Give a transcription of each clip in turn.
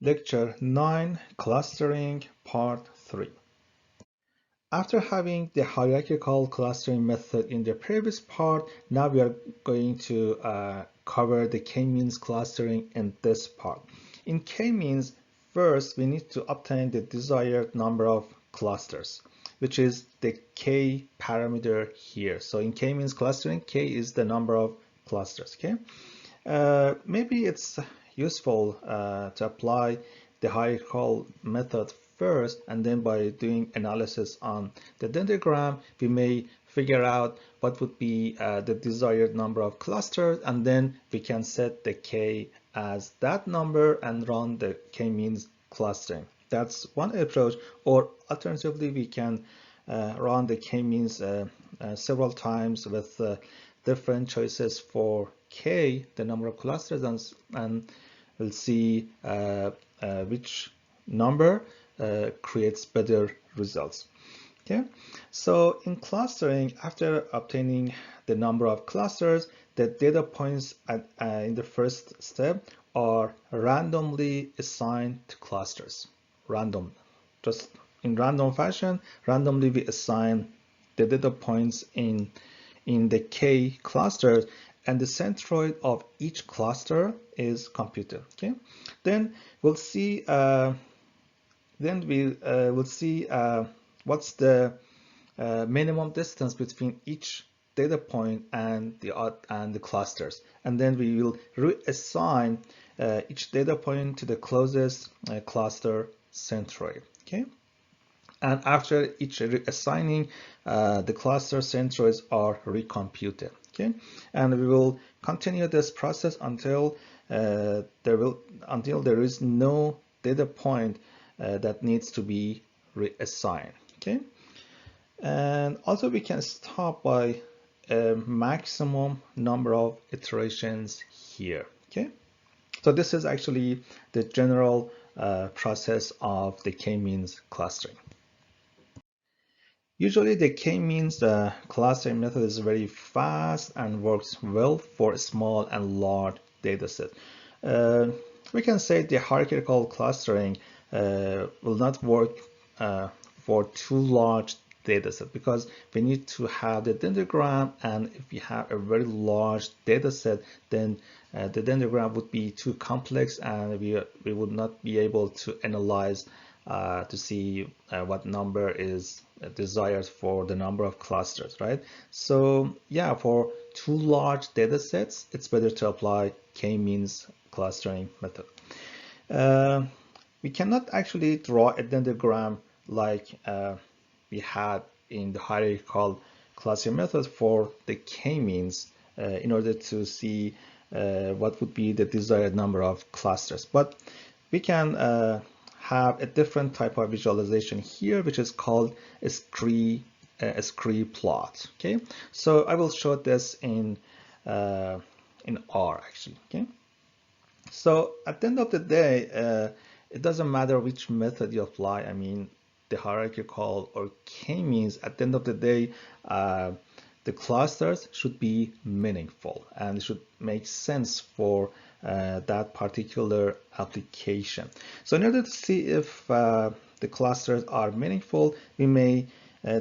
Lecture 9, Clustering, Part 3. After having the hierarchical clustering method in the previous part, now we are going to cover the k-means clustering in this part. In k-means, first we need to obtain the desired number of clusters, which is the k parameter here. So in k-means clustering, k is the number of clusters. Okay. Maybe it's useful to apply the hierarchical method first, and then by doing analysis on the dendrogram, we may figure out what would be the desired number of clusters, and then we can set the k as that number and run the k-means clustering. That's one approach, or alternatively, we can run the k-means several times with different choices for k, the number of clusters, and we'll see which number creates better results. Okay, so in clustering, after obtaining the number of clusters, the data points in the first step are randomly assigned to clusters. Just in random fashion, randomly we assign the data points in the k clusters, and the centroid of each cluster is computed. Okay, then we'll see what's the minimum distance between each data point and the clusters, and then we will reassign each data point to the closest cluster centroid. Okay, and after each reassigning, the cluster centroids are recomputed. Okay, and we will continue this process until there is no data point that needs to be reassigned. Okay, and also we can stop by a maximum number of iterations here. Okay, so this is actually the general process of the k-means clustering. Usually the k-means clustering method is very fast and works well for small and large dataset. We can say the hierarchical clustering will not work for too large dataset, because we need to have the dendrogram, and if we have a very large dataset, then the dendrogram would be too complex, and we would not be able to analyze to see what number is desired for the number of clusters, right? So yeah, for too large data sets, it's better to apply k-means clustering method. We cannot actually draw a dendrogram like we had in the hierarchical clustering method for the k-means in order to see what would be the desired number of clusters, but we can have a different type of visualization here, which is called a scree plot. Okay, so I will show this in R actually. Okay, so at the end of the day, it doesn't matter which method you apply. I mean, the hierarchical or k-means, at the end of the day, the clusters should be meaningful and should make sense for that particular application. So in order to see if the clusters are meaningful, we may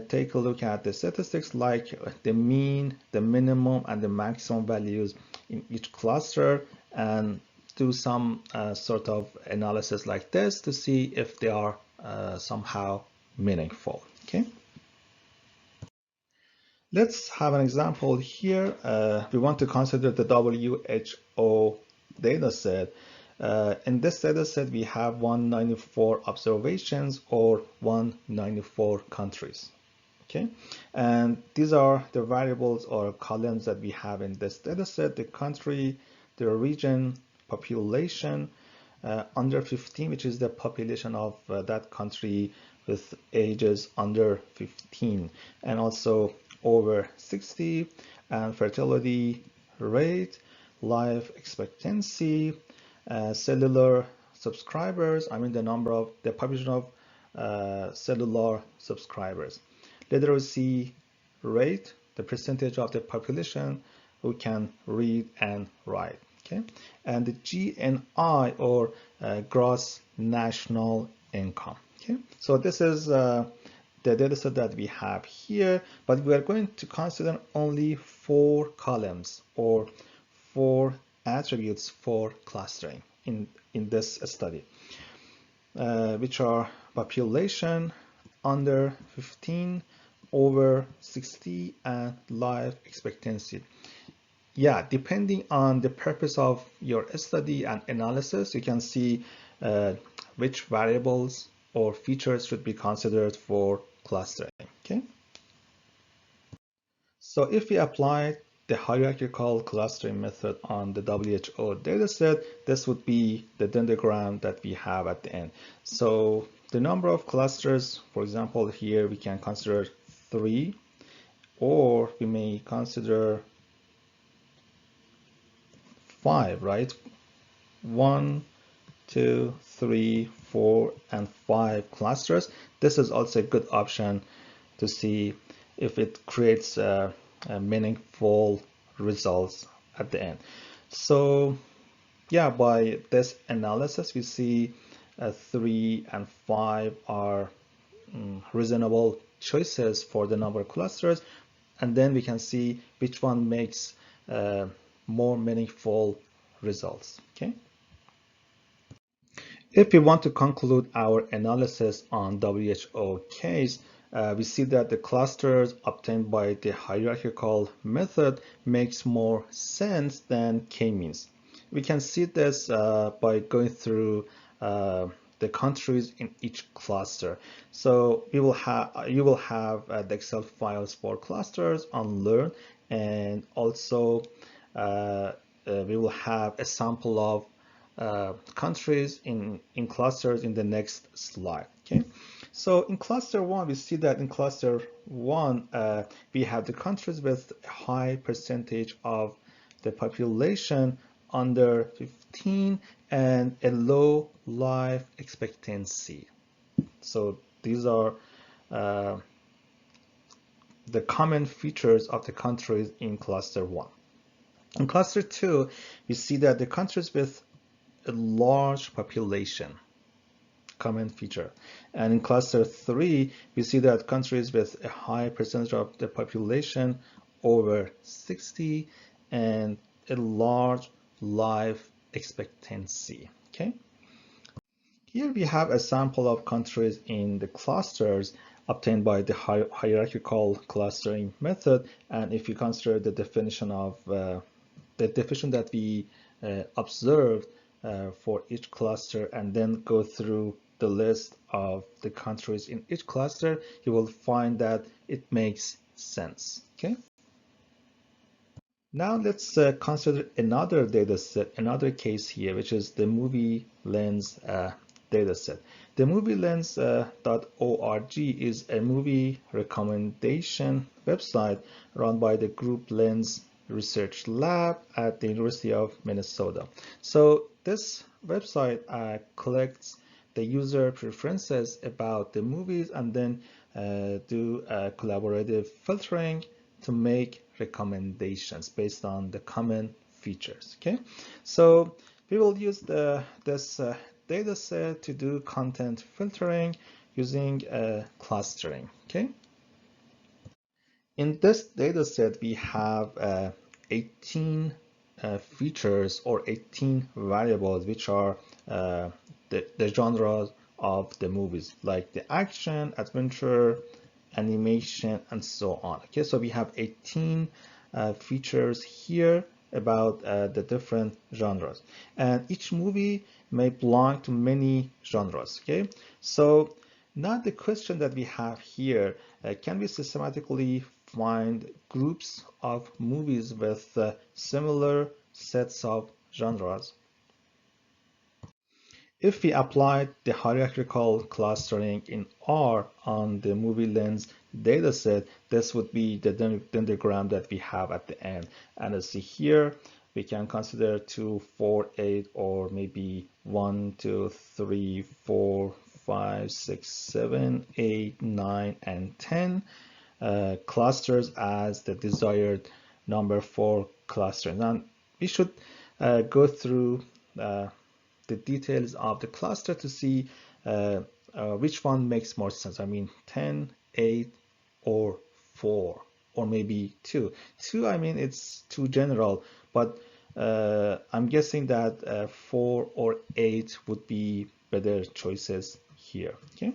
take a look at the statistics like the mean, the minimum, and the maximum values in each cluster, and do some sort of analysis like this to see if they are somehow meaningful. Okay. Let's have an example here. We want to consider the WHO dataset. In this dataset, we have 194 observations or 194 countries. Okay, and these are the variables or columns that we have in this dataset: the country, the region, population, under 15, which is the population of that country with ages under 15, and also over 60, and fertility rate, life expectancy, cellular subscribers, I mean the population of cellular subscribers, literacy rate, the percentage of the population who can read and write. Okay, and the GNI or gross national income. Okay, so this is the data set that we have here, but we are going to consider only 4 columns or 4 attributes for clustering in this study, which are population, under 15, over 60, and life expectancy. Yeah, depending on the purpose of your study and analysis, you can see which variables or features should be considered for clustering. Okay. So if we apply the hierarchical clustering method on the WHO dataset, this would be the dendrogram that we have at the end. So the number of clusters, for example, here we can consider 3, or we may consider 5, right? 1, 2, 3, 4, and 5 clusters. This is also a good option to see if it creates a meaningful results at the end. So yeah, by this analysis, we see 3 and 5 are reasonable choices for the number of clusters, and then we can see which one makes more meaningful results. Okay. If we want to conclude our analysis on WHO case, we see that the clusters obtained by the hierarchical method makes more sense than k-means. We can see this by going through the countries in each cluster. So you will have the Excel files for clusters on Learn, and also we will have a sample of countries in clusters in the next slide. Okay, so in cluster 1, we see that in cluster 1 we have the countries with a high percentage of the population under 15 and a low life expectancy. So these are the common features of the countries in cluster 1. In cluster 2, we see that the countries with a large population, common feature. And in cluster 3, we see that countries with a high percentage of the population over 60 and a large life expectancy. Okay. Here we have a sample of countries in the clusters obtained by the hierarchical clustering method. And if you consider the definition of the definition that we observed for each cluster, and then go through the list of the countries in each cluster, you will find that it makes sense. Okay. Now let's consider another data set, another case here, which is the Movie Lens dataset. The movielens.org is a movie recommendation website run by the Group Lens Research Lab at the University of Minnesota. So this website collects the user preferences about the movies, and then do collaborative filtering to make recommendations based on the common features. Okay, so we will use this data set to do content filtering using clustering. Okay, in this data set we have 18 features or 18 variables, which are the genres of the movies, like the action, adventure, animation, and so on. Okay, so we have 18 features here about the different genres, and each movie may belong to many genres. Okay, so now the question that we have here, can we systematically find groups of movies with similar sets of genres? If we apply the hierarchical clustering in R on the Movie Lens dataset, this would be the dendrogram that we have at the end. And as see here, we can consider 2, 4, 8, or maybe 1, 2, 3, 4, 5, 6, 7, 8, 9, and 10 clusters as the desired number for clustering. Now we should go through the details of the cluster to see which one makes more sense. I mean 10, 8, or 4, or maybe 2. 2, I mean, it's too general, but I'm guessing that 4 or 8 would be better choices here. Okay.